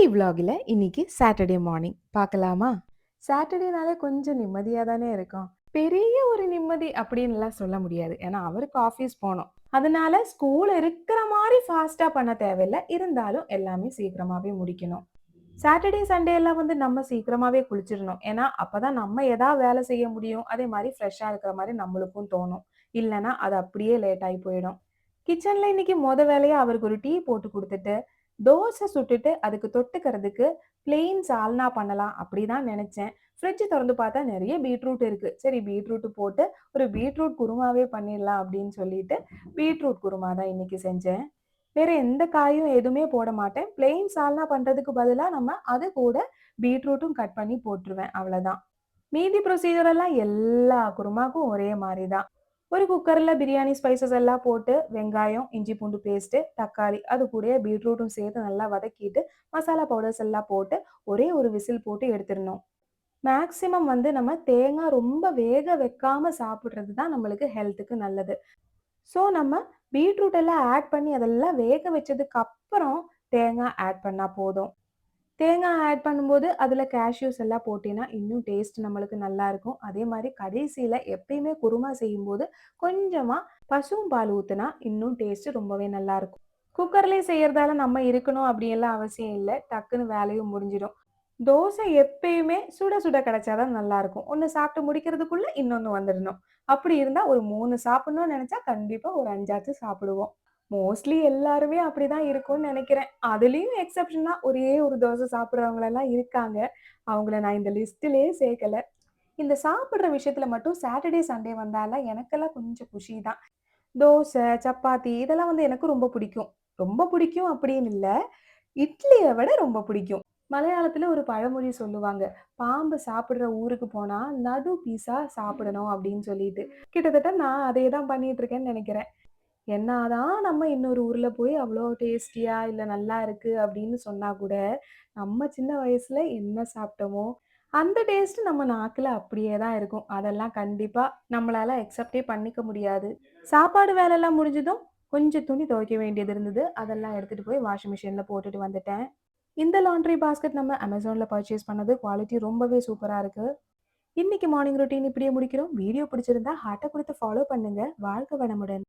Daily விலாகில் இன்னைக்கு Saturday morning பார்க்கலாமா? சாட்டர்டேனாலே கொஞ்சம் நிம்மதியாக தானே இருக்கும். பெரிய ஒரு நிம்மதி அப்படின்னுலாம் சொல்ல முடியாது. ஏன்னா அவருக்கு ஆஃபீஸ் போகணும். அதனால ஸ்கூல் இருக்கிற மாதிரி ஃபாஸ்ட்டாக பண்ண தேவையில்லை. இருந்தாலும் எல்லாமே சீக்கிரமாகவே முடிக்கணும். சாட்டர்டே சண்டே எல்லாம் வந்து நம்ம சீக்கிரமாகவே குளிச்சிடணும். ஏன்னா அப்பதான் நம்ம ஏதாவது வேலை செய்ய முடியும். அதே மாதிரி ஃப்ரெஷ்ஷாக இருக்கிற மாதிரி நம்மளுக்கும் தோணும். இல்லைன்னா அது அப்படியே லேட் ஆகி போயிடும். கிச்சன்ல இன்னைக்கு வேலையா அவருக்கு ஒரு டீ போட்டு குடுத்துட்டு, தோசை சுட்டுட்டு அதுக்கு தொட்டுக்கிறதுக்கு பிளெயின் சால்னா பண்ணலாம் அப்படிதான் நெனச்சேன். ஃப்ரிட்ஜ் தொறந்து பார்த்தா நெறைய பீட்ரூட் இருக்கு. சரி பீட்ரூட் போட்டு ஒரு பீட்ரூட் குருமாவே பண்ணிடலாம் அப்படின்னு சொல்லிட்டு, பீட்ரூட் குருமா தான் இன்னைக்கு செஞ்சேன். வேற எந்த காயும் எதுவுமே போட மாட்டேன். பிளெயின் சால்னா பண்றதுக்கு பதிலா நம்ம அது கூட பீட்ரூட்டும் கட் பண்ணி போட்டுருவேன். அவ்வளதான். மீதி ப்ரொசீஜர் எல்லாம் எல்லா குருமாக்கும் ஒரே மாரி தான். ஒரு குக்கர்ல பிரியாணி ஸ்பைசஸ் எல்லாம் போட்டு, வெங்காயம், இஞ்சி பூண்டு பேஸ்ட்டு, தக்காளி அது கூடயே பீட்ரூட்டும் சேர்த்து நல்லா வதக்கிட்டு, மசாலா பவுடர்ஸ் எல்லாம் போட்டு, ஒரே ஒரு விசில் போட்டு எடுத்துறணும். மேக்ஸிமம் வந்து நம்ம தேங்காய் ரொம்ப வேக வைக்காம சாப்பிடுறது தான் நம்மளுக்கு ஹெல்த்துக்கு நல்லது. ஸோ நம்ம பீட்ரூட் எல்லாம் ஆட் பண்ணி அதெல்லாம் வேக வச்சதுக்கு அப்புறம் தேங்காய் ஆட் பண்ணா போதும். தேங்காய் ஆட் பண்ணும்போது அதில் கேஷ்யூஸ் எல்லாம் போட்டீங்கன்னா இன்னும் டேஸ்ட் நம்மளுக்கு நல்லா இருக்கும். அதே மாதிரி கடைசியில் எப்பயுமே குருமா செய்யும்போது கொஞ்சமாக பசும் பால் ஊற்றினா இன்னும் டேஸ்ட் ரொம்பவே நல்லா இருக்கும். குக்கர்லேயே செய்யறதால நம்ம இருக்கணும் அப்படியெல்லாம் அவசியம் இல்லை. டக்குன்னு வேலையும் முடிஞ்சிடும். தோசை எப்பயுமே சுட சுட கிடைச்சாதான் நல்லா இருக்கும். ஒன்று சாப்பிட்டு முடிக்கிறதுக்குள்ள இன்னொன்று வந்துடணும். அப்படி இருந்தால் ஒரு 3 சாப்பிடணும்னு நினைச்சா கண்டிப்பாக ஒரு 5ஆச்சும் சாப்பிடுவோம். மோஸ்ட்லி எல்லாருமே அப்படிதான் இருக்கும்னு நினைக்கிறேன். அதுலயும் எக்செப்ஷனா ஒரே ஒரு தோசை சாப்பிடுறவங்களெல்லாம் இருக்காங்க. அவங்கள நான் இந்த லிஸ்ட்டிலேயே சேர்க்கல. இந்த சாப்பிடுற விஷயத்துல மட்டும் சாட்டர்டே, சண்டே வந்தாலாம் எனக்கெல்லாம் கொஞ்சம் குஷி தான். தோசை, சப்பாத்தி இதெல்லாம் வந்து எனக்கு ரொம்ப பிடிக்கும். ரொம்ப பிடிக்கும் அப்படின்னு இல்ல. இட்லிய விட ரொம்ப பிடிக்கும். மலையாளத்துல ஒரு பழமொழி சொல்லுவாங்க. பாம்பு சாப்பிடுற ஊருக்கு போனா நடு பீஸா சாப்பிடணும் அப்படின்னு சொல்லிட்டு. கிட்டத்தட்ட நான் அதே தான் பண்ணிட்டு இருக்கேன்னு நினைக்கிறேன். என்னாதான் நம்ம இன்னொரு ஊர்ல போய் அவ்வளோ டேஸ்டியா இல்ல நல்லா இருக்கு அப்படின்னு சொன்னா கூட, நம்ம சின்ன வயசுல என்ன சாப்பிட்டோமோ, அந்த டேஸ்ட் நம்ம நாக்குல அப்படியே தான் இருக்கும். அதெல்லாம் கண்டிப்பா நம்மளால அக்செப்டே பண்ணிக்க முடியாது. சாப்பாடு வேலைலாம் முடிஞ்சதும், கொஞ்சம் துணி துவைக்க வேண்டியது இருந்தது. அதெல்லாம் எடுத்துட்டு போய் வாஷிங் மிஷின்ல போட்டுட்டு வந்துட்டேன். இந்த லாண்ட்ரி பாஸ்கெட் நம்ம Amazonல பர்ச்சேஸ் பண்ணது குவாலிட்டி ரொம்பவே சூப்பரா இருக்கு. இன்னைக்கு மார்னிங் ரொட்டீன் இப்படியே முடிக்கிறோம். வீடியோ பிடிச்சிருந்தா ஹார்ட்ட குடுத்து ஃபாலோ பண்ணுங்க. வாழ்க வளமுடன்.